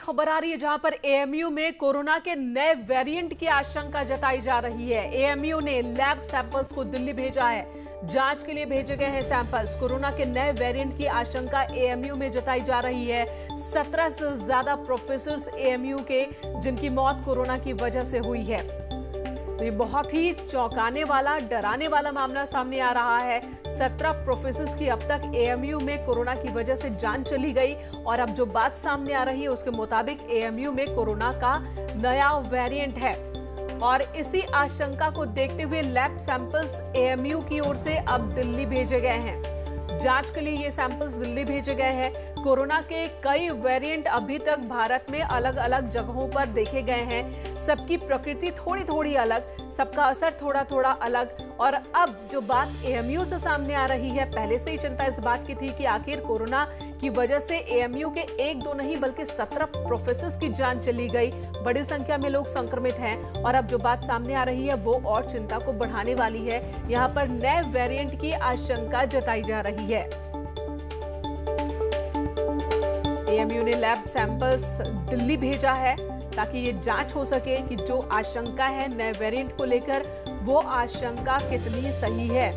खबर आ रही है जहां पर एएमयू में कोरोना के नए वेरिएंट की आशंका जताई जा रही है। एएमयू ने लैब सैंपल्स को दिल्ली भेजा है, जांच के लिए भेजे गए हैं सैंपल्स। कोरोना के नए वेरिएंट की आशंका एएमयू में जताई जा रही है। 17 से ज्यादा प्रोफेसर्स एएमयू के जिनकी मौत कोरोना की वजह से हुई है। तो ये बहुत ही चौंकाने वाला, डराने वाला मामला सामने आ रहा है। 17 प्रोफेसर्स की अब तक एएमयू में कोरोना की वजह से जान चली गई और अब जो बात सामने आ रही है उसके मुताबिक एएमयू में कोरोना का नया वेरिएंट है और इसी आशंका को देखते हुए लैब सैंपल्स एएमयू की ओर से अब दिल्ली भेजे गए हैं। जांच के लिए ये सैंपल्स दिल्ली भेजे गए हैं। कोरोना के कई वेरिएंट अभी तक भारत में अलग अलग जगहों पर देखे गए हैं। सबकी प्रकृति थोड़ी थोड़ी अलग, सबका असर थोड़ा थोड़ा अलग। और अब जो बात एएमयू से सामने आ रही है, पहले से ही चिंता इस बात की थी कि आखिर कोरोना की वजह से एएमयू के 1-2 नहीं बल्कि 17 प्रोफेसर्स की जान चली गई। बड़ी संख्या में लोग संक्रमित हैं और अब जो बात सामने आ रही है वो और चिंता को बढ़ाने वाली है। यहाँ पर नए वेरिएंट की आशंका जताई जा रही है। एएमयू ने लैब सैंपल्स दिल्ली भेजा है ताकि ये जांच हो सके कि जो आशंका है नए वेरिएंट को लेकर वो आशंका कितनी सही है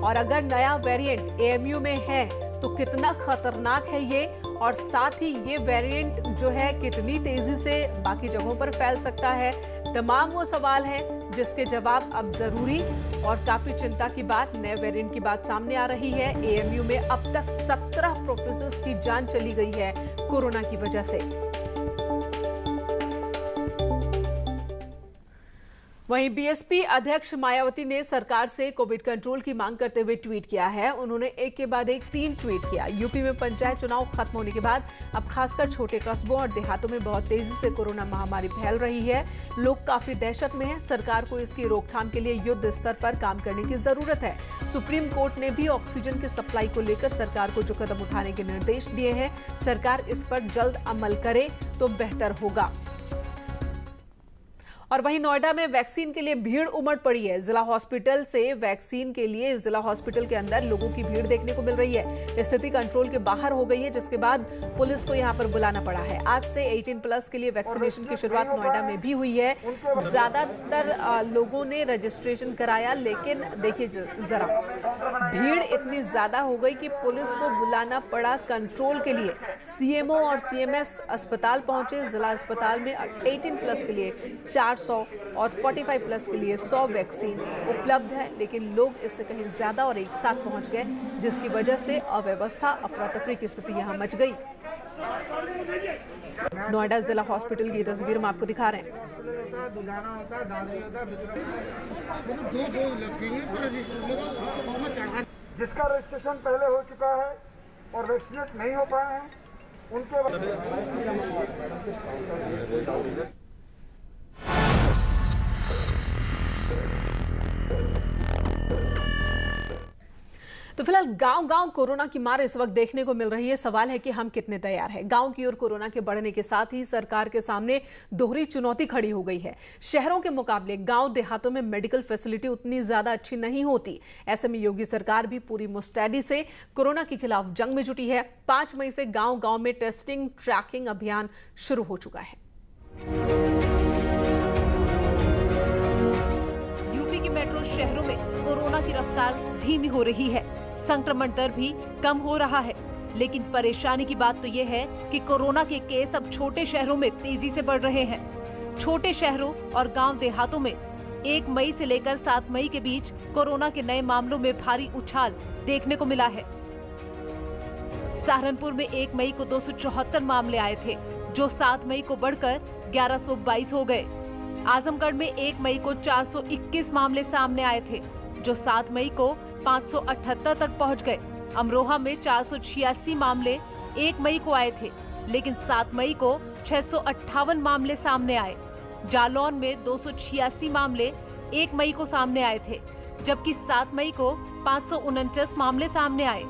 और अगर नया वेरिएंट एएमयू में है तो कितना खतरनाक है ये, और साथ ही ये वेरिएंट जो है कितनी तेजी से बाकी जगहों पर फैल सकता है। तमाम वो सवाल हैं जिसके जवाब अब जरूरी और काफी चिंता की बात, नए वेरिएंट की बात सामने आ रही है। एएमयू में अब तक 17 प्रोफेसर्स की जान चली गई है कोरोना की वजह से। वहीं बीएसपी अध्यक्ष मायावती ने सरकार से कोविड कंट्रोल की मांग करते हुए ट्वीट किया है। उन्होंने एक के बाद एक 3 ट्वीट किया। यूपी में पंचायत चुनाव खत्म होने के बाद अब खासकर छोटे कस्बों और देहातों में बहुत तेजी से कोरोना महामारी फैल रही है। लोग काफी दहशत में हैं। सरकार को इसकी रोकथाम के लिए युद्ध स्तर पर काम करने की जरूरत है। सुप्रीम कोर्ट ने भी ऑक्सीजन की सप्लाई को लेकर सरकार को जो कदम उठाने के निर्देश दिए हैं, सरकार इस पर जल्द अमल करे तो बेहतर होगा। और वहीं नोएडा में वैक्सीन के लिए भीड़ उमड़ पड़ी है। जिला हॉस्पिटल से वैक्सीन के लिए जिला हॉस्पिटल के अंदर लोगों की भीड़ देखने को मिल रही है। स्थिति कंट्रोल के बाहर हो गई है, जिसके बाद पुलिस को यहां पर बुलाना पड़ा है। आज से 18+ के लिए वैक्सीनेशन की शुरुआत नोएडा में भी हुई है। ज्यादातर लोगों ने रजिस्ट्रेशन कराया, लेकिन देखिए जरा भीड़ इतनी ज्यादा हो गई कि पुलिस को बुलाना पड़ा कंट्रोल के लिए। सीएमओ और सीएमएस अस्पताल पहुंचे। जिला अस्पताल में 18+ के लिए 400 और 45+ के लिए 100 वैक्सीन उपलब्ध है, लेकिन लोग इससे कहीं ज्यादा और एक साथ पहुंच गए, जिसकी वजह से अव्यवस्था, अफरा तफरी की स्थिति यहां मच गई। नोएडा जिला हॉस्पिटल की तस्वीर हम आपको दिखा रहे हैं। जिसका रजिस्ट्रेशन पहले हो चुका है और वैक्सीनेट नहीं हो पाए हैं उनके तो फिलहाल गांव-गांव कोरोना की मार इस वक्त देखने को मिल रही है। सवाल है कि हम कितने तैयार हैं। गांव की ओर कोरोना के बढ़ने के साथ ही सरकार के सामने दोहरी चुनौती खड़ी हो गई है। शहरों के मुकाबले गांव देहातों में मेडिकल फैसिलिटी उतनी ज्यादा अच्छी नहीं होती। ऐसे में योगी सरकार भी पूरी मुस्तैदी से कोरोना के खिलाफ जंग में जुटी है। 5 मई से गांव-गांव में टेस्टिंग ट्रैकिंग अभियान शुरू हो चुका है। यूपी के मेट्रो शहरों में कोरोना की रफ्तार धीमी हो रही है, संक्रमण दर भी कम हो रहा है। लेकिन परेशानी की बात तो ये है कि कोरोना के केस अब छोटे शहरों में तेजी से बढ़ रहे हैं। छोटे शहरों और गांव देहातों में 1 मई से लेकर 7 मई के बीच कोरोना के नए मामलों में भारी उछाल देखने को मिला है। सहारनपुर में 1 मई को 274 मामले आए थे, जो 7 मई को बढ़कर 1122 हो गए। आजमगढ़ में 1 मई को 421 मामले सामने आए थे, जो 7 मई को 578 तक पहुंच गए। अमरोहा में 486 मामले 1 मई को आए थे, लेकिन 7 मई को 658 मामले सामने आए। जालौन में 286 मामले 1 मई को सामने आए थे, जबकि 7 मई को 549 मामले सामने आए।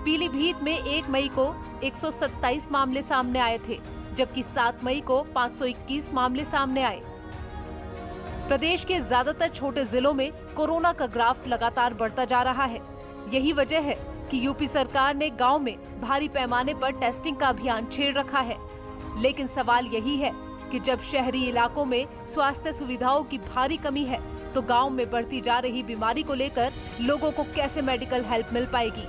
पीलीभीत में 1 मई को 127 मामले सामने आए थे, जबकि 7 मई को 521 मामले सामने आए। प्रदेश के ज्यादातर छोटे जिलों में कोरोना का ग्राफ लगातार बढ़ता जा रहा है। यही वजह है कि यूपी सरकार ने गांव में भारी पैमाने पर टेस्टिंग का अभियान छेड़ रखा है। लेकिन सवाल यही है कि जब शहरी इलाकों में स्वास्थ्य सुविधाओं की भारी कमी है तो गांव में बढ़ती जा रही बीमारी को लेकर लोगों को कैसे मेडिकल हेल्प मिल पाएगी।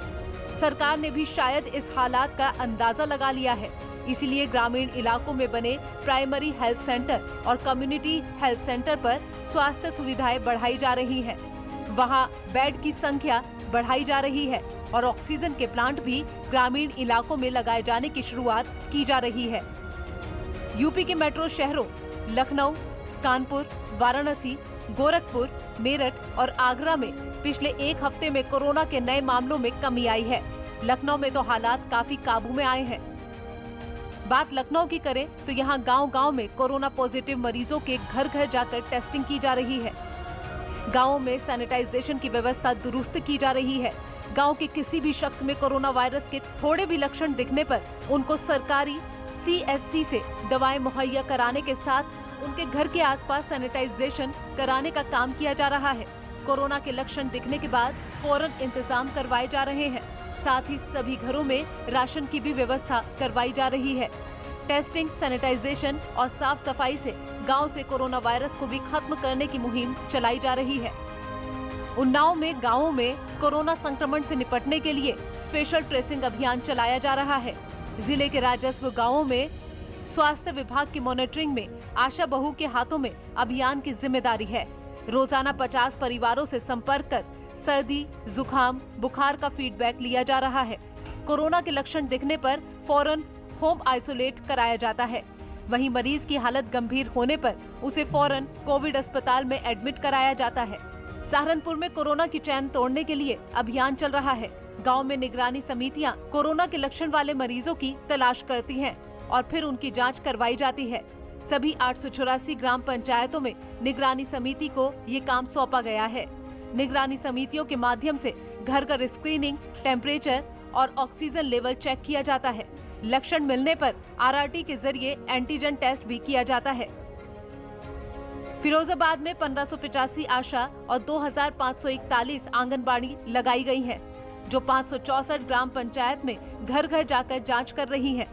सरकार ने भी शायद इस हालात का अंदाजा लगा लिया है, इसीलिए ग्रामीण इलाकों में बने प्राइमरी हेल्थ सेंटर और कम्युनिटी हेल्थ सेंटर पर स्वास्थ्य सुविधाएं बढ़ाई जा रही हैं। वहां बेड की संख्या बढ़ाई जा रही है और ऑक्सीजन के प्लांट भी ग्रामीण इलाकों में लगाए जाने की शुरुआत की जा रही है। यूपी के मेट्रो शहरों लखनऊ, कानपुर, वाराणसी, गोरखपुर, मेरठ और आगरा में पिछले एक हफ्ते में कोरोना के नए मामलों में कमी आई है। लखनऊ में तो हालात काफी काबू में आए हैं। बात लखनऊ की करें तो यहाँ गांव-गांव में कोरोना पॉजिटिव मरीजों के घर घर जाकर टेस्टिंग की जा रही है। गांवों में सैनिटाइजेशन की व्यवस्था दुरुस्त की जा रही है। गांव के किसी भी शख्स में कोरोना वायरस के थोड़े भी लक्षण दिखने पर उनको सरकारी CSC से दवाएं मुहैया कराने के साथ उनके घर के आसपास सैनिटाइजेशन कराने का काम किया जा रहा है। कोरोना के लक्षण दिखने के बाद फौरन इंतजाम करवाए जा रहे हैं। साथ ही सभी घरों में राशन की भी व्यवस्था करवाई जा रही है। टेस्टिंग, सैनिटाइजेशन और साफ सफाई से गांव से कोरोना वायरस को भी खत्म करने की मुहिम चलाई जा रही है। उन्नाव में गांवों में कोरोना संक्रमण से निपटने के लिए स्पेशल ट्रेसिंग अभियान चलाया जा रहा है। जिले के राजस्व गांवों में स्वास्थ्य विभाग की मॉनिटरिंग में आशा बहू के हाथों में अभियान की जिम्मेदारी है। रोजाना 50 परिवारों से संपर्क कर सर्दी, जुकाम, बुखार का फीडबैक लिया जा रहा है। कोरोना के लक्षण दिखने पर फौरन होम आइसोलेट कराया जाता है। वहीं मरीज की हालत गंभीर होने पर उसे फौरन कोविड अस्पताल में एडमिट कराया जाता है। सहारनपुर में कोरोना की चैन तोड़ने के लिए अभियान चल रहा है। गांव में निगरानी समितियां कोरोना के लक्षण वाले मरीजों की तलाश करती हैं और फिर उनकी जांच करवाई जाती है। सभी 884 ग्राम पंचायतों में निगरानी समिति को ये काम सौंपा गया है। निगरानी समितियों के माध्यम से घर घर स्क्रीनिंग, टेम्परेचर और ऑक्सीजन लेवल चेक किया जाता है। लक्षण मिलने पर RRT के जरिए एंटीजन टेस्ट भी किया जाता है। फिरोजाबाद में 1585 आशा और 2541 आंगनबाड़ी लगाई गई हैं, जो 564 ग्राम पंचायत में घर घर जाकर जांच कर रही हैं।